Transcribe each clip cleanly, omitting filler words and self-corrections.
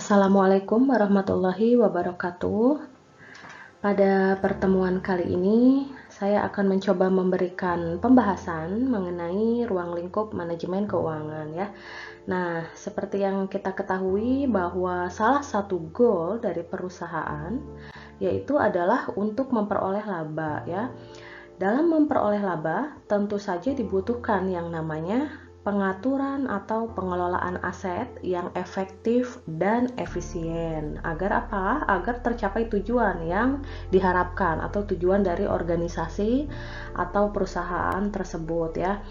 Assalamualaikum warahmatullahi wabarakatuh. Pada pertemuan kali ini, saya akan mencoba memberikan pembahasan mengenai ruang lingkup manajemen keuangan ya. Nah, seperti yang kita ketahui bahwa salah satu goal dari perusahaan yaitu adalah untuk memperoleh laba ya. Dalam memperoleh laba, tentu saja dibutuhkan yang namanya pengaturan atau pengelolaan aset yang efektif dan efisien. Agar apa? Agar tercapai tujuan yang diharapkan atau tujuan dari organisasi atau perusahaan tersebut ya.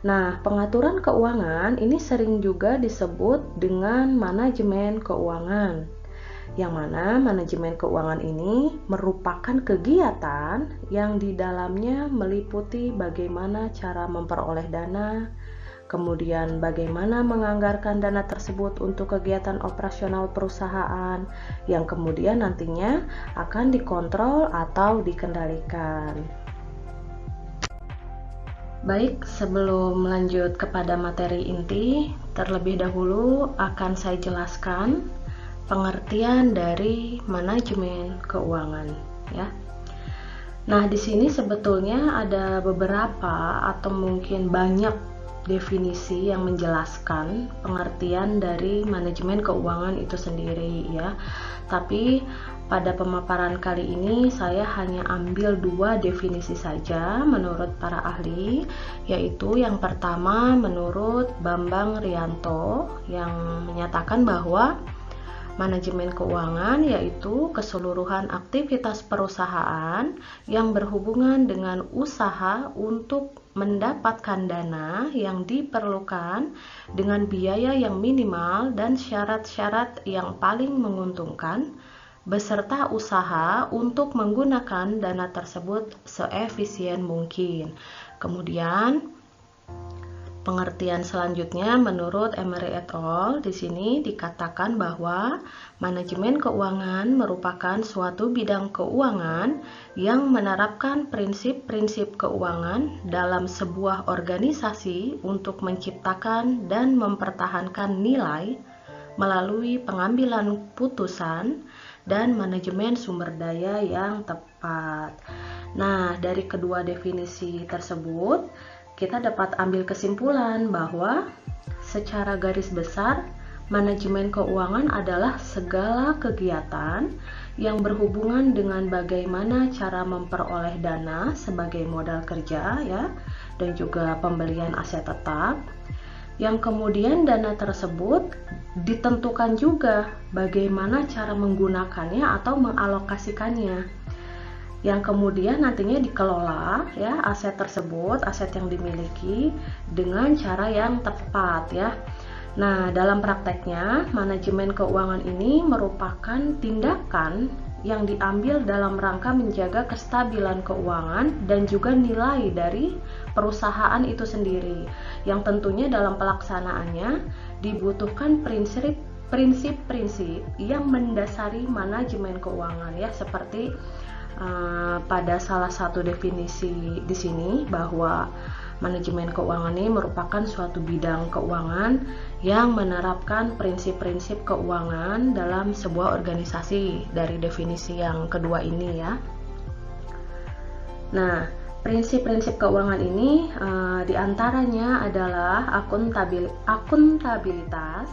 Nah, pengaturan keuangan ini sering juga disebut dengan manajemen keuangan, yang mana manajemen keuangan ini merupakan kegiatan yang di dalamnya meliputi bagaimana cara memperoleh dana, kemudian bagaimana menganggarkan dana tersebut untuk kegiatan operasional perusahaan, yang kemudian nantinya akan dikontrol atau dikendalikan. Baik, sebelum lanjut kepada materi inti, terlebih dahulu akan saya jelaskan pengertian dari manajemen keuangan ya. Nah, di sini sebetulnya ada beberapa atau mungkin banyak definisi yang menjelaskan pengertian dari manajemen keuangan itu sendiri ya. Tapi pada pemaparan kali ini saya hanya ambil dua definisi saja menurut para ahli, yaitu yang pertama menurut Bambang Rianto yang menyatakan bahwa manajemen keuangan yaitu keseluruhan aktivitas perusahaan yang berhubungan dengan usaha untuk mendapatkan dana yang diperlukan dengan biaya yang minimal dan syarat-syarat yang paling menguntungkan, beserta usaha untuk menggunakan dana tersebut seefisien mungkin. Kemudian pengertian selanjutnya menurut Emery et al. Di sini dikatakan bahwa manajemen keuangan merupakan suatu bidang keuangan yang menerapkan prinsip-prinsip keuangan dalam sebuah organisasi untuk menciptakan dan mempertahankan nilai melalui pengambilan putusan dan manajemen sumber daya yang tepat. Nah, dari kedua definisi tersebut, kita dapat ambil kesimpulan bahwa secara garis besar manajemen keuangan adalah segala kegiatan yang berhubungan dengan bagaimana cara memperoleh dana sebagai modal kerja ya, dan juga pembelian aset tetap, yang kemudian dana tersebut ditentukan juga bagaimana cara menggunakannya atau mengalokasikannya, yang kemudian nantinya dikelola ya aset tersebut, aset yang dimiliki dengan cara yang tepat ya. Nah, dalam prakteknya manajemen keuangan ini merupakan tindakan yang diambil dalam rangka menjaga kestabilan keuangan dan juga nilai dari perusahaan itu sendiri, yang tentunya dalam pelaksanaannya dibutuhkan prinsip-prinsip yang mendasari manajemen keuangan ya, seperti pada salah satu definisi di sini bahwa manajemen keuangan ini merupakan suatu bidang keuangan yang menerapkan prinsip-prinsip keuangan dalam sebuah organisasi, dari definisi yang kedua ini ya. Nah, prinsip-prinsip keuangan ini diantaranya adalah akuntabilitas,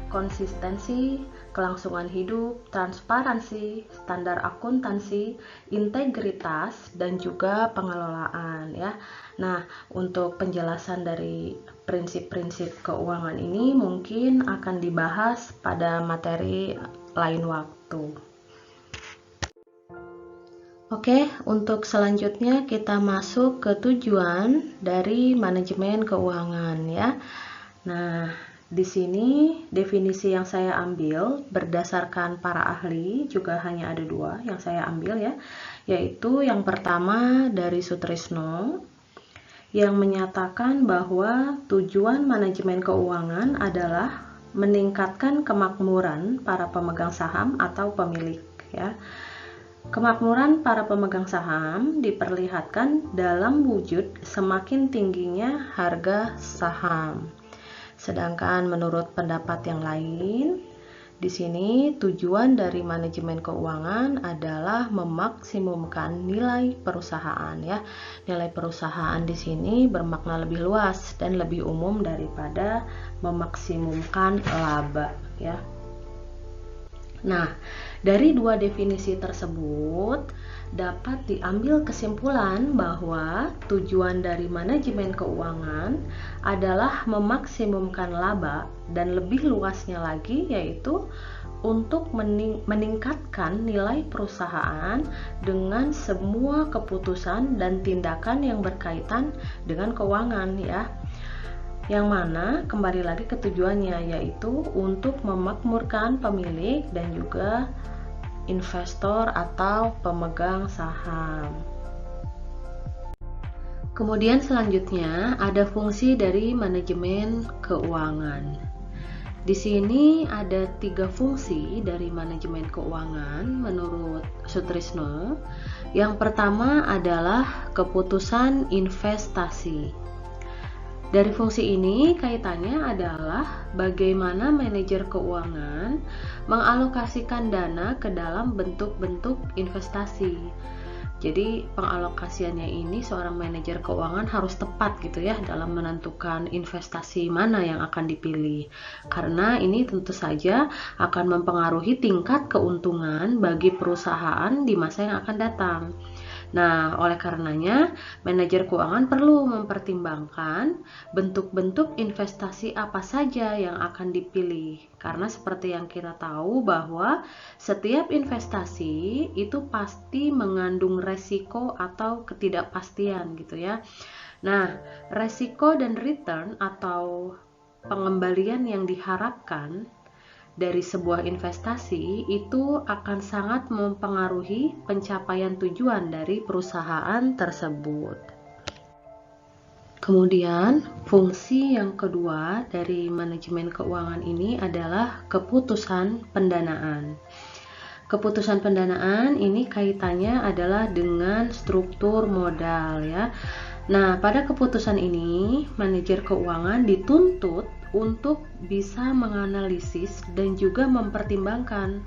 konsistensi, kelangsungan hidup, transparansi, standar akuntansi, integritas, dan juga pengelolaan ya. Nah, untuk penjelasan dari prinsip-prinsip keuangan ini mungkin akan dibahas pada materi lain waktu. Oke, untuk selanjutnya kita masuk ke tujuan dari manajemen keuangan ya. Nah, di sini definisi yang saya ambil berdasarkan para ahli juga hanya ada dua yang saya ambil ya, yaitu yang pertama dari Sutrisno yang menyatakan bahwa tujuan manajemen keuangan adalah meningkatkan kemakmuran para pemegang saham atau pemilik ya. Kemakmuran para pemegang saham diperlihatkan dalam wujud semakin tingginya harga saham. Sedangkan menurut pendapat yang lain, Di sini tujuan dari manajemen keuangan adalah memaksimumkan nilai perusahaan ya. Nilai perusahaan di sini bermakna lebih luas dan lebih umum daripada memaksimumkan laba ya. Nah, dari dua definisi tersebut dapat diambil kesimpulan bahwa tujuan dari manajemen keuangan adalah memaksimumkan laba dan lebih luasnya lagi yaitu untuk meningkatkan nilai perusahaan dengan semua keputusan dan tindakan yang berkaitan dengan keuangan ya. Yang mana kembali lagi ke tujuannya yaitu untuk memakmurkan pemilik dan juga investor atau pemegang saham. Kemudian selanjutnya ada fungsi dari manajemen keuangan. Di sini ada 3 fungsi dari manajemen keuangan menurut Sutrisno. Yang pertama adalah keputusan investasi. Dari fungsi ini kaitannya adalah bagaimana manajer keuangan mengalokasikan dana ke dalam bentuk-bentuk investasi. Jadi pengalokasiannya ini seorang manajer keuangan harus tepat gitu ya dalam menentukan investasi mana yang akan dipilih. Karena ini tentu saja akan mempengaruhi tingkat keuntungan bagi perusahaan di masa yang akan datang. Nah, oleh karenanya, manajer keuangan perlu mempertimbangkan bentuk-bentuk investasi apa saja yang akan dipilih. Karena seperti yang kita tahu bahwa setiap investasi itu pasti mengandung resiko atau ketidakpastian gitu ya. Nah, resiko dan return atau pengembalian yang diharapkan dari sebuah investasi itu akan sangat mempengaruhi pencapaian tujuan dari perusahaan tersebut. Kemudian, fungsi yang kedua dari manajemen keuangan ini adalah keputusan pendanaan. Keputusan pendanaan ini kaitannya adalah dengan struktur modal ya. Nah, pada keputusan ini, manajer keuangan dituntut untuk bisa menganalisis dan juga mempertimbangkan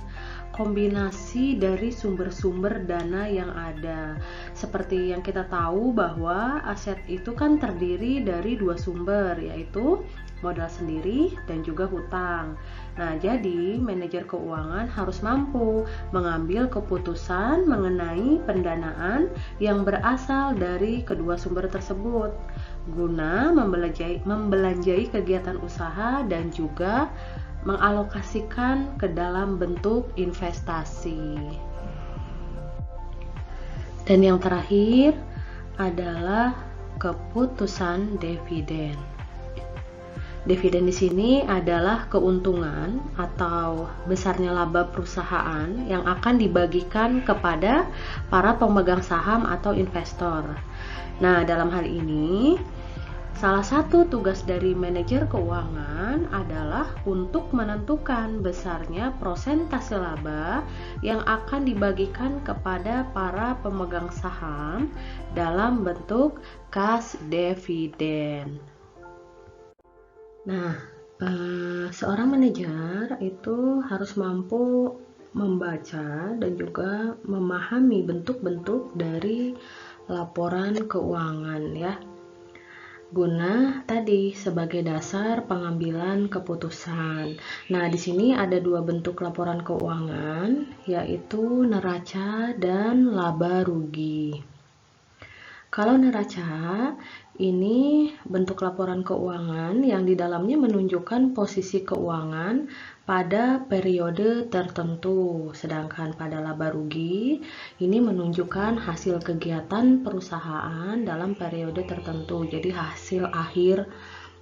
kombinasi dari sumber-sumber dana yang ada. Seperti yang kita tahu bahwa aset itu kan terdiri dari 2 sumber, yaitu modal sendiri dan juga hutang. Nah, jadi manajer keuangan harus mampu mengambil keputusan mengenai pendanaan yang berasal dari kedua sumber tersebut guna membelanjai kegiatan usaha dan juga mengalokasikan ke dalam bentuk investasi. Dan yang terakhir adalah keputusan dividen. Dividen di sini adalah keuntungan atau besarnya laba perusahaan yang akan dibagikan kepada para pemegang saham atau investor. Nah, dalam hal ini salah satu tugas dari manajer keuangan adalah untuk menentukan besarnya persentase laba yang akan dibagikan kepada para pemegang saham dalam bentuk cash dividend. Nah, seorang manajer itu harus mampu membaca dan juga memahami bentuk-bentuk dari laporan keuangan ya, guna tadi sebagai dasar pengambilan keputusan. Nah, di sini ada 2 bentuk laporan keuangan, yaitu neraca dan laba rugi. Kalau neraca, ini bentuk laporan keuangan yang di dalamnya menunjukkan posisi keuangan pada periode tertentu. Sedangkan pada laba rugi, ini menunjukkan hasil kegiatan perusahaan dalam periode tertentu. Jadi hasil akhir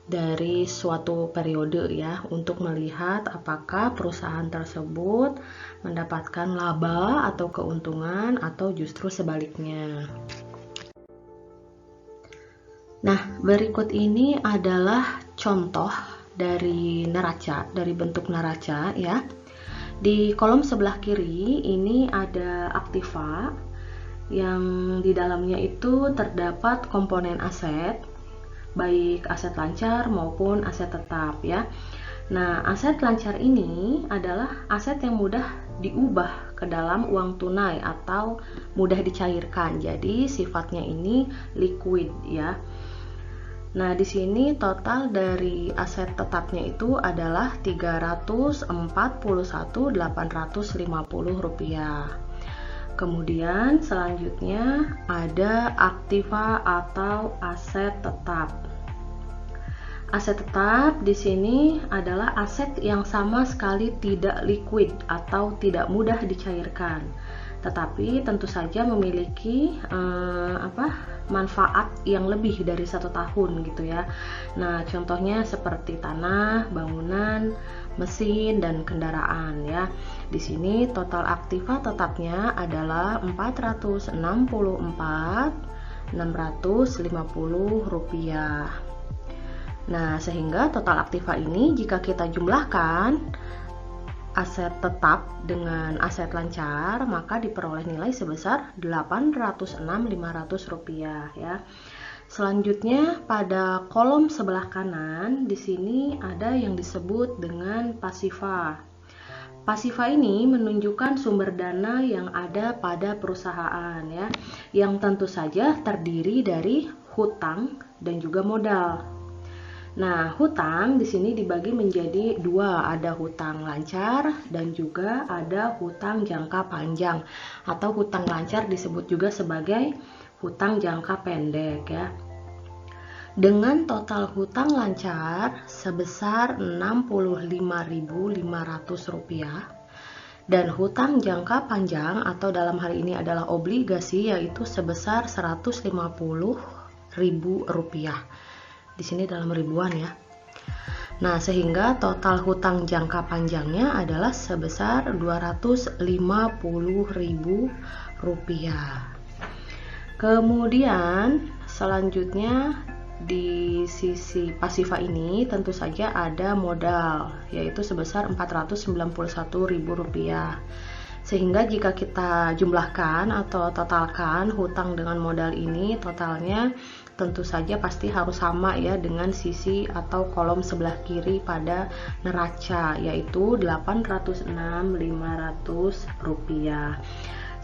dari suatu periode ya, untuk melihat apakah perusahaan tersebut mendapatkan laba atau keuntungan atau justru sebaliknya. Nah, berikut ini adalah contoh dari neraca, dari bentuk neraca ya. Di kolom sebelah kiri ini ada aktiva yang di dalamnya itu terdapat komponen aset, baik aset lancar maupun aset tetap ya. Nah, aset lancar ini adalah aset yang mudah diubah ke dalam uang tunai atau mudah dicairkan. Jadi sifatnya ini liquid ya. Nah, di sini total dari aset tetapnya itu adalah Rp341.850. Kemudian selanjutnya ada aktiva atau aset tetap. Aset tetap di sini adalah aset yang sama sekali tidak liquid atau tidak mudah dicairkan, tetapi tentu saja memiliki manfaat yang lebih dari 1 tahun gitu ya. Nah, contohnya seperti tanah, bangunan, mesin, dan kendaraan ya. Di sini total aktiva tetapnya adalah Rp464.650. Nah, sehingga total aktiva ini jika kita jumlahkan aset tetap dengan aset lancar, maka diperoleh nilai sebesar Rp806.500 ya. Selanjutnya pada kolom sebelah kanan di sini ada yang disebut dengan pasiva. Pasiva ini menunjukkan sumber dana yang ada pada perusahaan ya, yang tentu saja terdiri dari hutang dan juga modal. Nah, hutang di sini dibagi menjadi 2, ada hutang lancar dan juga ada hutang jangka panjang, atau hutang lancar disebut juga sebagai hutang jangka pendek ya. Dengan total hutang lancar sebesar Rp65.500 dan hutang jangka panjang atau dalam hal ini adalah obligasi yaitu sebesar Rp150.000. Di sini dalam ribuan ya. Nah, sehingga total hutang jangka panjangnya adalah sebesar Rp250.000. Kemudian selanjutnya di sisi pasiva ini tentu saja ada modal yaitu sebesar Rp491.000. Sehingga jika kita jumlahkan atau totalkan hutang dengan modal ini, totalnya tentu saja pasti harus sama ya dengan sisi atau kolom sebelah kiri pada neraca, yaitu Rp806.500.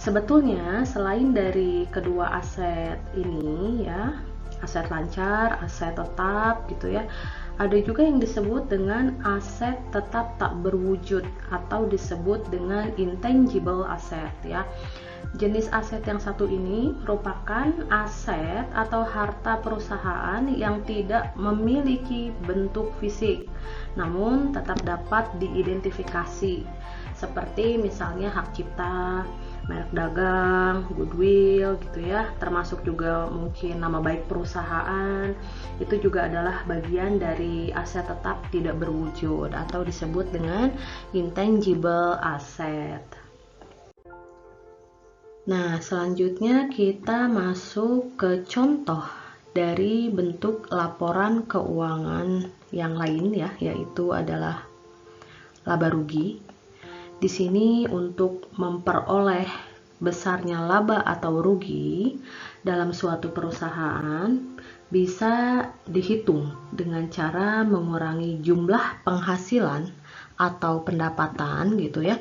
Sebetulnya selain dari kedua aset ini ya, aset lancar, aset tetap gitu ya, ada juga yang disebut dengan aset tetap tak berwujud atau disebut dengan intangible asset ya. Jenis aset yang satu ini merupakan aset atau harta perusahaan yang tidak memiliki bentuk fisik, namun tetap dapat diidentifikasi, seperti misalnya hak cipta, merek dagang, goodwill gitu ya, termasuk juga mungkin nama baik perusahaan. Itu juga adalah bagian dari aset tetap tidak berwujud atau disebut dengan intangible asset. Nah, selanjutnya kita masuk ke contoh dari bentuk laporan keuangan yang lain ya, yaitu adalah laba rugi. Di sini untuk memperoleh besarnya laba atau rugi dalam suatu perusahaan bisa dihitung dengan cara mengurangi jumlah penghasilan atau pendapatan gitu ya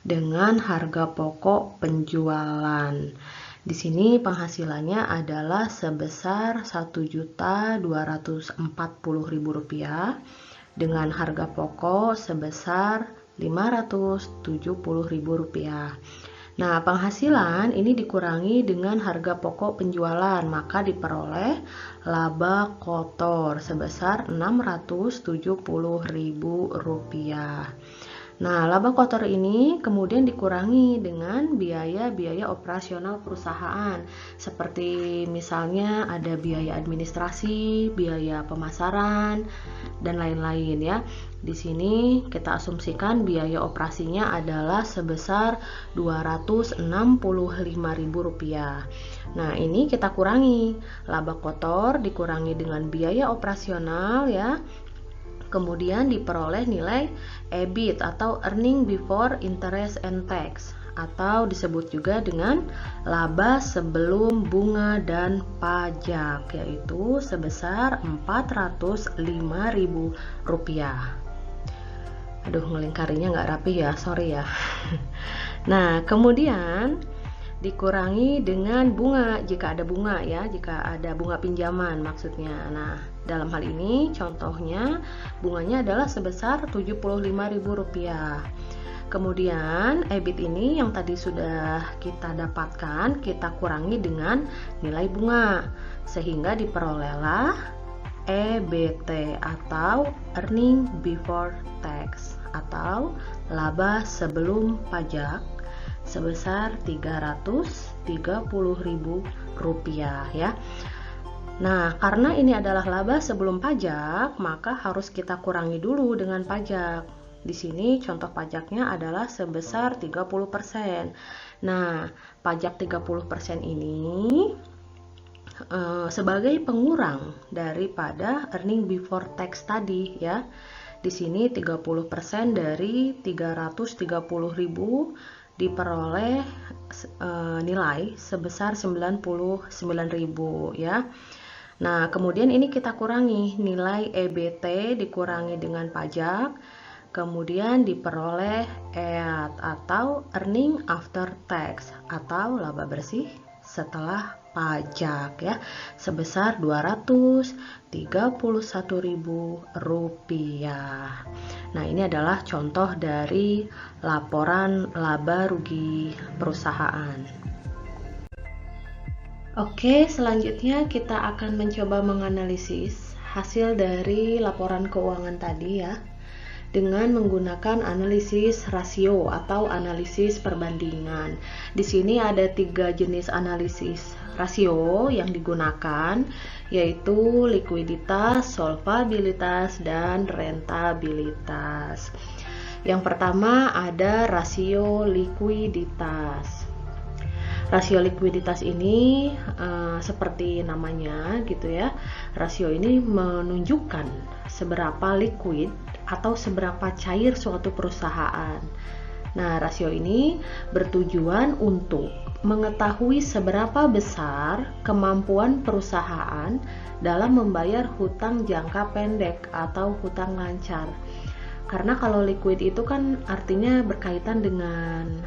dengan harga pokok penjualan. Di sini penghasilannya adalah sebesar Rp1.240.000 dengan harga pokok sebesar Rp570.000. Nah, penghasilan ini dikurangi dengan harga pokok penjualan, maka diperoleh laba kotor sebesar Rp670.000. Nah, laba kotor ini kemudian dikurangi dengan biaya-biaya operasional perusahaan, seperti misalnya ada biaya administrasi, biaya pemasaran, dan lain-lain ya. Di sini kita asumsikan biaya operasinya adalah sebesar Rp265.000. Nah, ini kita kurangi. Laba kotor dikurangi dengan biaya operasional ya. Kemudian diperoleh nilai EBIT atau Earning Before Interest and Tax, atau disebut juga dengan laba sebelum bunga dan pajak, yaitu sebesar Rp405.000. Aduh, ngelingkarinya nggak rapi ya, sorry ya. Nah, kemudian dikurangi dengan bunga jika ada bunga ya, jika ada bunga pinjaman maksudnya. Nah, dalam hal ini contohnya bunganya adalah sebesar Rp75.000. Kemudian EBIT ini yang tadi sudah kita dapatkan, kita kurangi dengan nilai bunga sehingga diperolehlah EBT atau Earning Before Tax atau laba sebelum pajak sebesar Rp330.000 ya. Nah, karena ini adalah laba sebelum pajak, maka harus kita kurangi dulu dengan pajak. Di sini contoh pajaknya adalah sebesar 30%. Nah, pajak 30% ini sebagai pengurang daripada earning before tax tadi ya. Di sini 30% dari 330.000 diperoleh nilai sebesar 99.000 ya. Nah, kemudian ini kita kurangi nilai EBT dikurangi dengan pajak, kemudian diperoleh EAT atau earning after tax atau laba bersih setelah pajak ya, sebesar Rp231.000. Nah, ini adalah contoh dari laporan laba rugi perusahaan. Oke, selanjutnya kita akan mencoba menganalisis hasil dari laporan keuangan tadi ya, dengan menggunakan analisis rasio atau analisis perbandingan. Di sini ada 3 jenis analisis rasio yang digunakan, yaitu likuiditas, solvabilitas, dan rentabilitas. Yang pertama ada rasio likuiditas. Rasio likuiditas ini seperti namanya gitu ya. Rasio ini menunjukkan seberapa liquid atau seberapa cair suatu perusahaan. Nah, rasio ini bertujuan untuk mengetahui seberapa besar kemampuan perusahaan dalam membayar hutang jangka pendek atau hutang lancar. Karena kalau liquid itu kan artinya berkaitan dengan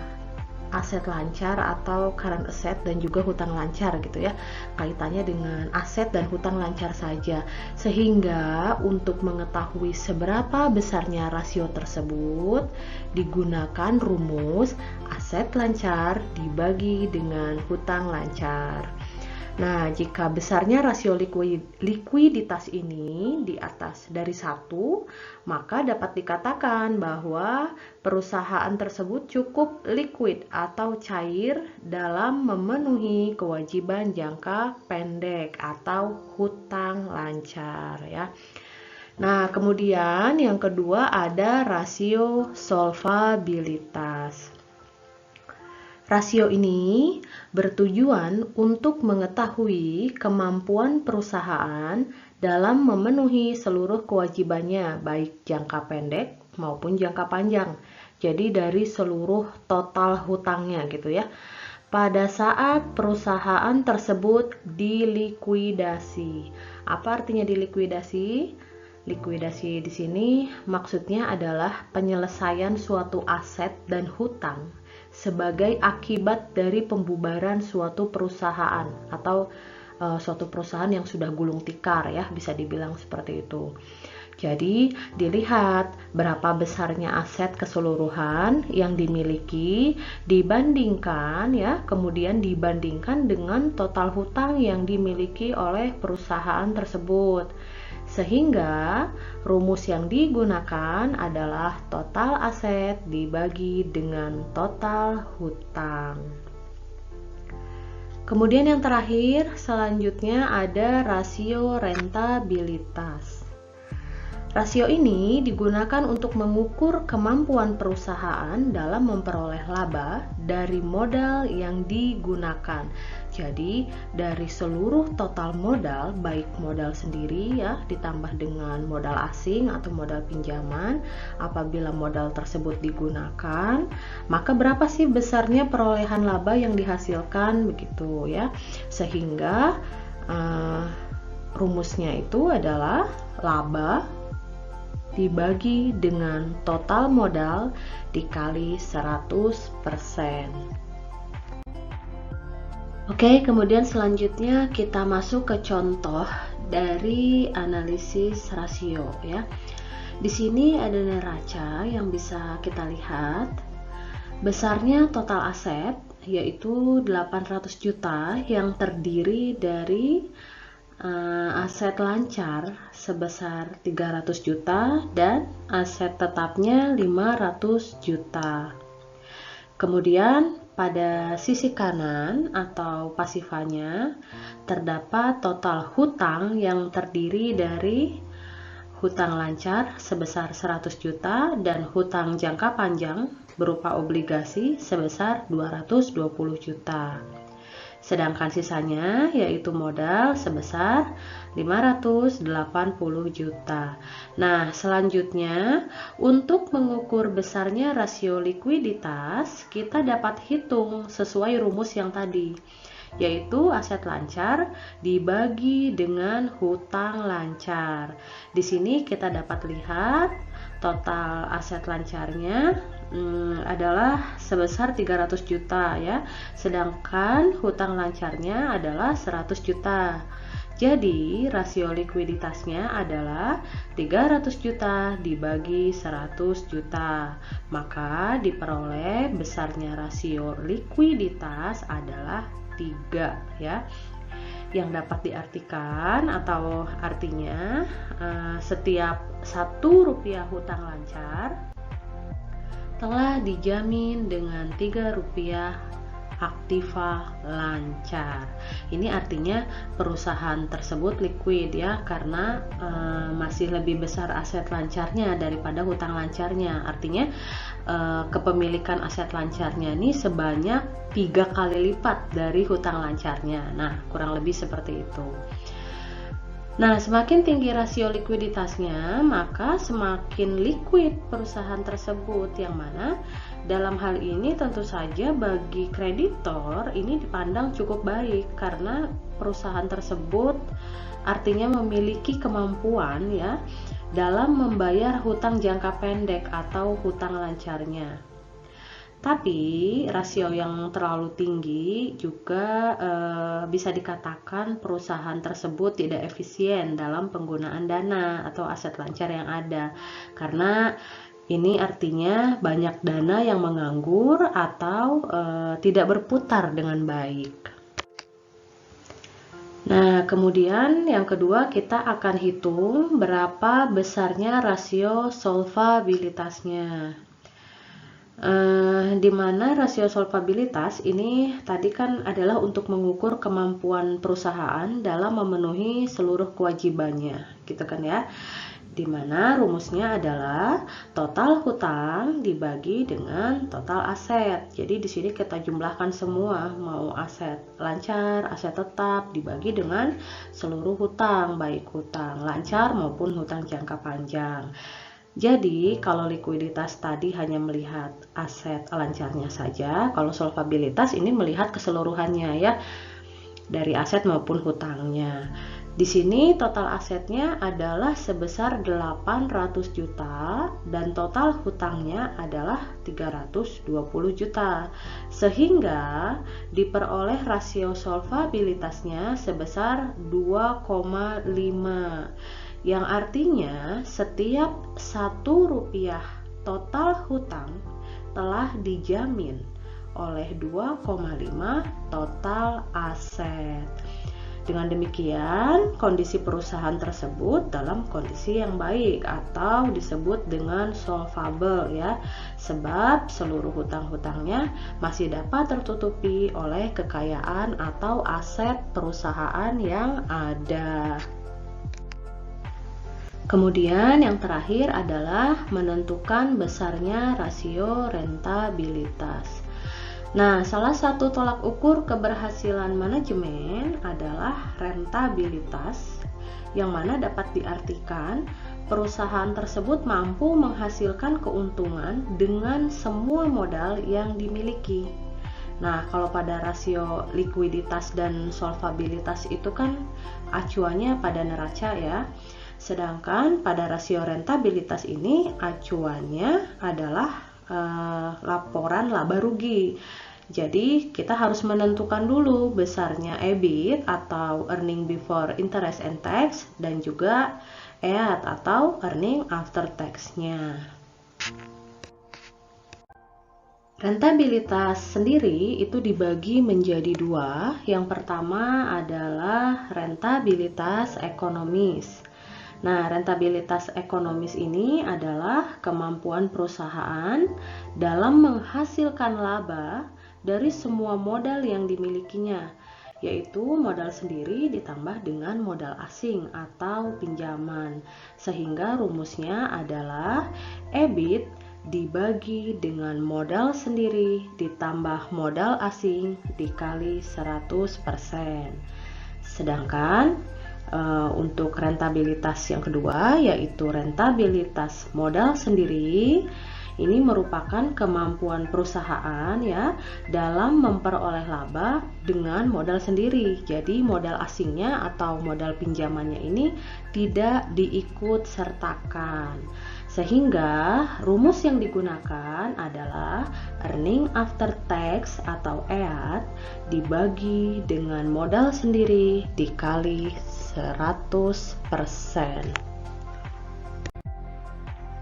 aset lancar atau current asset dan juga hutang lancar gitu ya, kaitannya dengan aset dan hutang lancar saja, sehingga untuk mengetahui seberapa besarnya rasio tersebut digunakan rumus aset lancar dibagi dengan hutang lancar. Nah, jika besarnya rasio likuiditas ini di atas dari 1, maka dapat dikatakan bahwa perusahaan tersebut cukup liquid atau cair dalam memenuhi kewajiban jangka pendek atau hutang lancar ya. Nah, kemudian yang kedua ada rasio solvabilitas. Rasio ini bertujuan untuk mengetahui kemampuan perusahaan dalam memenuhi seluruh kewajibannya, baik jangka pendek maupun jangka panjang. Jadi dari seluruh total hutangnya gitu ya. Pada saat perusahaan tersebut dilikuidasi. Apa artinya dilikuidasi? Likuidasi di sini maksudnya adalah penyelesaian suatu aset dan hutang sebagai akibat dari pembubaran suatu perusahaan atau suatu perusahaan yang sudah gulung tikar ya, bisa dibilang seperti itu. Jadi dilihat berapa besarnya aset keseluruhan yang dimiliki dibandingkan ya, kemudian dibandingkan dengan total hutang yang dimiliki oleh perusahaan tersebut. Sehingga rumus yang digunakan adalah total aset dibagi dengan total hutang. Kemudian yang terakhir, selanjutnya ada rasio rentabilitas. Rasio ini digunakan untuk mengukur kemampuan perusahaan dalam memperoleh laba dari modal yang digunakan. Jadi dari seluruh total modal, baik modal sendiri ya ditambah dengan modal asing atau modal pinjaman, apabila modal tersebut digunakan, maka berapa sih besarnya perolehan laba yang dihasilkan begitu ya. Sehingga rumusnya itu adalah laba dibagi dengan total modal dikali 100%. Oke, kemudian selanjutnya kita masuk ke contoh dari analisis rasio ya. Di sini ada neraca yang bisa kita lihat. Besarnya total aset yaitu 800 juta yang terdiri dari aset lancar sebesar 300 juta dan aset tetapnya 500 juta. Kemudian pada sisi kanan atau pasifanya terdapat total hutang yang terdiri dari hutang lancar sebesar 100 juta dan hutang jangka panjang berupa obligasi sebesar 220 juta. Sedangkan sisanya yaitu modal sebesar 580 juta. Nah, selanjutnya untuk mengukur besarnya rasio likuiditas, kita dapat hitung sesuai rumus yang tadi, yaitu aset lancar dibagi dengan hutang lancar. Di sini kita dapat lihat total aset lancarnya adalah sebesar 300 juta ya, sedangkan hutang lancarnya adalah 100 juta. Jadi rasio likuiditasnya adalah 300 juta dibagi 100 juta. Maka diperoleh besarnya rasio likuiditas adalah 3 ya. Yang dapat diartikan atau artinya setiap 1 rupiah hutang lancar telah dijamin dengan 3 rupiah aktiva lancar. Ini artinya perusahaan tersebut liquid ya, karena masih lebih besar aset lancarnya daripada hutang lancarnya. Artinya kepemilikan aset lancarnya ini sebanyak 3 kali lipat dari hutang lancarnya. Nah, kurang lebih seperti itu. Nah, semakin tinggi rasio likuiditasnya, maka semakin liquid perusahaan tersebut, yang mana dalam hal ini tentu saja bagi kreditor ini dipandang cukup baik karena perusahaan tersebut artinya memiliki kemampuan ya dalam membayar hutang jangka pendek atau hutang lancarnya. Tapi rasio yang terlalu tinggi juga bisa dikatakan perusahaan tersebut tidak efisien dalam penggunaan dana atau aset lancar yang ada, karena ini artinya banyak dana yang menganggur atau tidak berputar dengan baik. Nah, kemudian yang kedua kita akan hitung berapa besarnya rasio solvabilitasnya. Di mana rasio solvabilitas ini tadi kan adalah untuk mengukur kemampuan perusahaan dalam memenuhi seluruh kewajibannya, gitu kan ya. Di mana rumusnya adalah total hutang dibagi dengan total aset. Jadi di sini kita jumlahkan semua, mau aset lancar, aset tetap dibagi dengan seluruh hutang, baik hutang lancar maupun hutang jangka panjang. Jadi kalau likuiditas tadi hanya melihat aset lancarnya saja, kalau solvabilitas ini melihat keseluruhannya ya, dari aset maupun hutangnya. Di sini total asetnya adalah sebesar 800 juta dan total hutangnya adalah 320 juta. Sehingga diperoleh rasio solvabilitasnya sebesar 2,5. Yang artinya setiap 1 rupiah total hutang telah dijamin oleh 2,5 total aset. Dengan demikian, kondisi perusahaan tersebut dalam kondisi yang baik atau disebut dengan solvable ya, sebab seluruh hutang-hutangnya masih dapat tertutupi oleh kekayaan atau aset perusahaan yang ada. Kemudian yang terakhir adalah menentukan besarnya rasio rentabilitas. Nah, salah satu tolak ukur keberhasilan manajemen adalah rentabilitas, yang mana dapat diartikan perusahaan tersebut mampu menghasilkan keuntungan dengan semua modal yang dimiliki. Nah, kalau pada rasio likuiditas dan solvabilitas itu kan acuannya pada neraca ya. Sedangkan pada rasio rentabilitas ini acuannya adalah laporan laba rugi. Jadi kita harus menentukan dulu besarnya EBIT atau earning before interest and tax dan juga EAT atau earning after tax-nya. Rentabilitas sendiri itu dibagi menjadi dua. Yang pertama adalah rentabilitas ekonomis. Nah, rentabilitas ekonomis ini adalah kemampuan perusahaan dalam menghasilkan laba dari semua modal yang dimilikinya, yaitu modal sendiri ditambah dengan modal asing atau pinjaman. Sehingga rumusnya adalah EBIT dibagi dengan modal sendiri ditambah modal asing dikali 100%. Sedangkan untuk rentabilitas yang kedua, yaitu rentabilitas modal sendiri, ini merupakan kemampuan perusahaan ya dalam memperoleh laba dengan modal sendiri. Jadi modal asingnya atau modal pinjamannya ini tidak diikut sertakan. Sehingga rumus yang digunakan adalah earning after tax atau EAT dibagi dengan modal sendiri dikali 100%.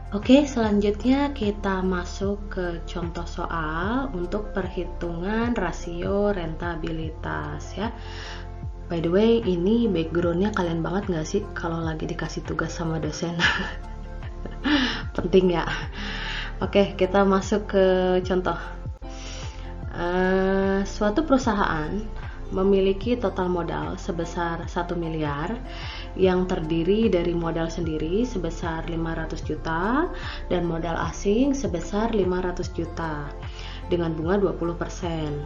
Oke, selanjutnya kita masuk ke contoh soal untuk perhitungan rasio rentabilitas ya. By the way, ini backgroundnya kalian banget gak sih kalau lagi dikasih tugas sama dosen? Penting ya. Oke, kita masuk ke contoh. Suatu perusahaan memiliki total modal sebesar 1 miliar yang terdiri dari modal sendiri sebesar 500 juta dan modal asing sebesar 500 juta dengan bunga 20%.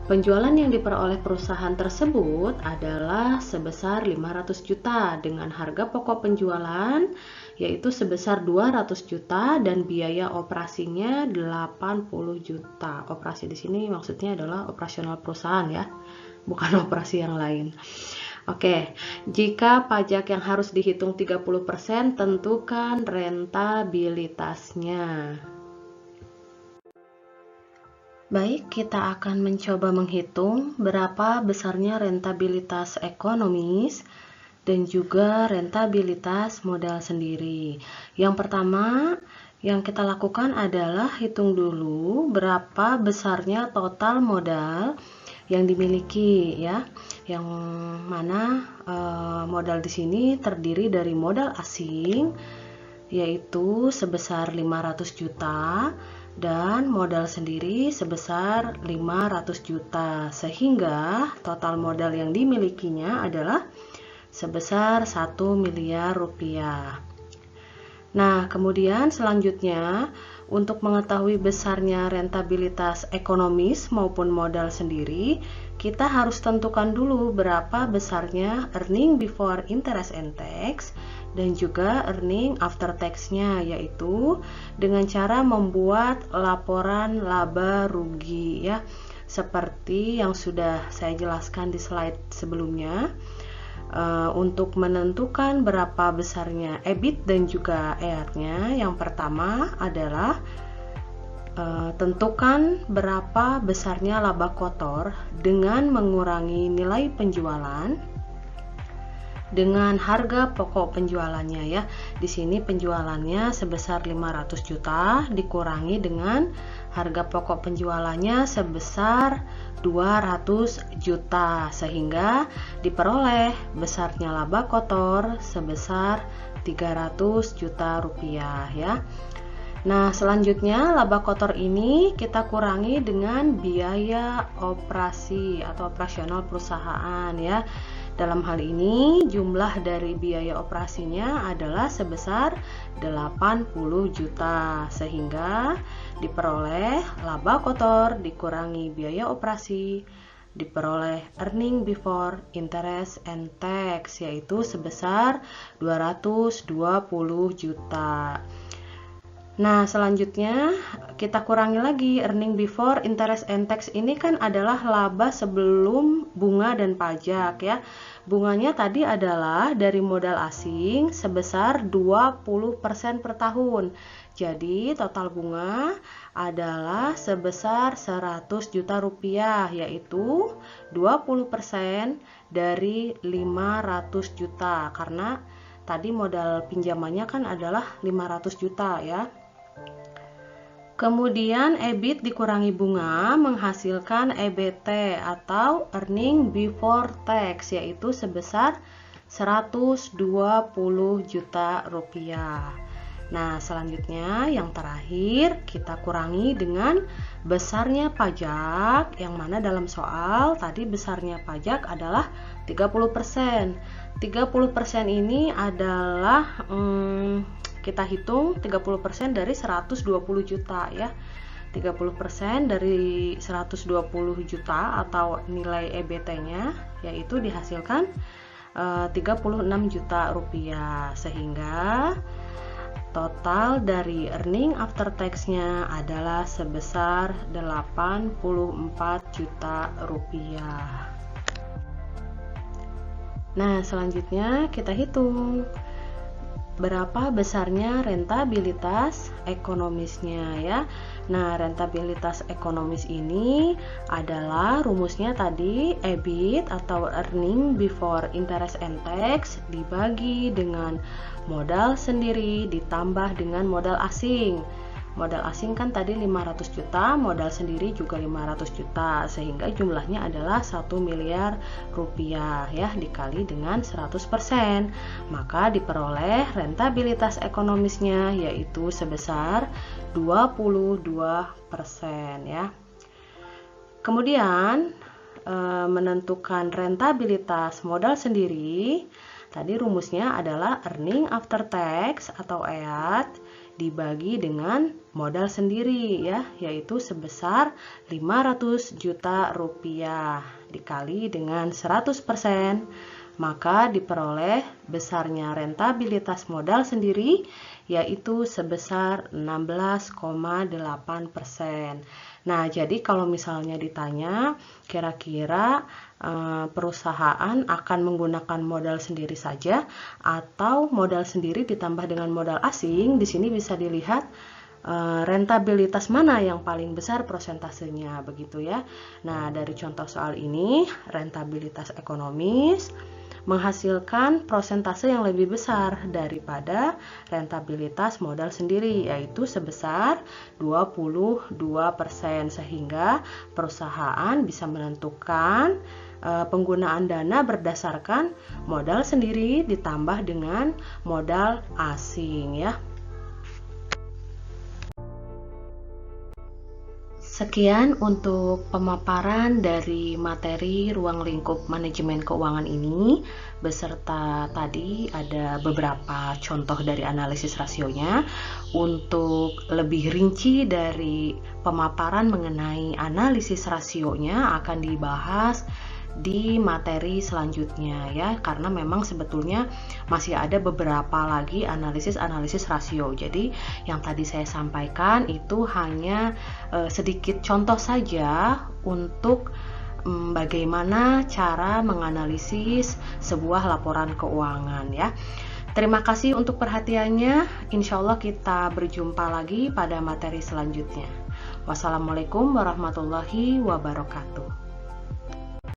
Penjualan yang diperoleh perusahaan tersebut adalah sebesar 500 juta dengan harga pokok penjualan yaitu sebesar 200 juta dan biaya operasinya 80 juta. Operasi di sini maksudnya adalah operasional perusahaan ya, bukan operasi yang lain. Oke, jika pajak yang harus dihitung 30%, tentukan rentabilitasnya. Baik, kita akan mencoba menghitung berapa besarnya rentabilitas ekonomis dan juga rentabilitas modal sendiri. Yang pertama yang kita lakukan adalah hitung dulu berapa besarnya total modal yang dimiliki ya. Yang mana modal di sini terdiri dari modal asing yaitu sebesar 500 juta dan modal sendiri sebesar 500 juta, sehingga total modal yang dimilikinya adalah sebesar 1 miliar rupiah. Nah, kemudian selanjutnya untuk mengetahui besarnya rentabilitas ekonomis maupun modal sendiri, kita harus tentukan dulu berapa besarnya earning before interest and tax dan juga earning after tax-nya, yaitu dengan cara membuat laporan laba rugi ya, seperti yang sudah saya jelaskan di slide sebelumnya. Untuk menentukan berapa besarnya EBIT dan juga EAT-nya, yang pertama adalah tentukan berapa besarnya laba kotor dengan mengurangi nilai penjualan dengan harga pokok penjualannya ya. Di sini penjualannya sebesar 500 juta dikurangi dengan harga pokok penjualannya sebesar 200 juta sehingga diperoleh besarnya laba kotor sebesar 300 juta rupiah ya. Nah, selanjutnya laba kotor ini kita kurangi dengan biaya operasi atau operasional perusahaan ya. Dalam hal ini jumlah dari biaya operasinya adalah sebesar 80 juta sehingga diperoleh laba kotor dikurangi biaya operasi diperoleh earning before interest and tax yaitu sebesar 220 juta. Nah, selanjutnya kita kurangi lagi. Earning before interest and tax ini kan adalah laba sebelum bunga dan pajak ya. Bunganya tadi adalah dari modal asing sebesar 20% per tahun. Jadi total bunga adalah sebesar 100 juta rupiah, yaitu 20% dari 500 juta. Karena tadi modal pinjamannya kan adalah 500 juta ya. Kemudian EBIT dikurangi bunga menghasilkan EBT atau earning before tax, yaitu sebesar 120 juta rupiah. Nah, selanjutnya yang terakhir kita kurangi dengan besarnya pajak, yang mana dalam soal tadi besarnya pajak adalah 30%. 30% ini adalah kita hitung 30% dari 120 juta ya. 30% dari 120 juta atau nilai EBT-nya yaitu dihasilkan 36 juta rupiah, sehingga total dari earning after tax-nya adalah sebesar 84 juta rupiah. Nah, selanjutnya kita hitung berapa besarnya rentabilitas ekonomisnya ya. Nah, rentabilitas ekonomis ini adalah rumusnya tadi EBIT atau earning before interest and tax dibagi dengan modal sendiri ditambah dengan modal asing. Modal asing kan tadi 500 juta, modal sendiri juga 500 juta, sehingga jumlahnya adalah 1 miliar rupiah ya, dikali dengan 100%. Maka diperoleh rentabilitas ekonomisnya yaitu sebesar 22% ya. Kemudian menentukan rentabilitas modal sendiri, tadi rumusnya adalah earning after tax atau EAT dibagi dengan modal sendiri ya, yaitu sebesar 500 juta rupiah dikali dengan 100%, maka diperoleh besarnya rentabilitas modal sendiri yaitu sebesar 16,8%. Nah, jadi kalau misalnya ditanya kira-kira perusahaan akan menggunakan modal sendiri saja atau modal sendiri ditambah dengan modal asing, di sini bisa dilihat rentabilitas mana yang paling besar prosentasenya begitu ya. Nah, dari contoh soal ini rentabilitas ekonomis menghasilkan prosentase yang lebih besar daripada rentabilitas modal sendiri, yaitu sebesar 22%, sehingga perusahaan bisa menentukan penggunaan dana berdasarkan modal sendiri ditambah dengan modal asing ya. Sekian untuk pemaparan dari materi ruang lingkup manajemen keuangan ini, beserta tadi ada beberapa contoh dari analisis rasionya. Untuk lebih rinci dari pemaparan mengenai analisis rasionya akan dibahas di materi selanjutnya ya, karena memang sebetulnya masih ada beberapa lagi analisis rasio. Jadi yang tadi saya sampaikan itu hanya sedikit contoh saja untuk bagaimana cara menganalisis sebuah laporan keuangan ya. Terima kasih untuk perhatiannya. Insya Allah kita berjumpa lagi pada materi selanjutnya. Wassalamualaikum warahmatullahi wabarakatuh.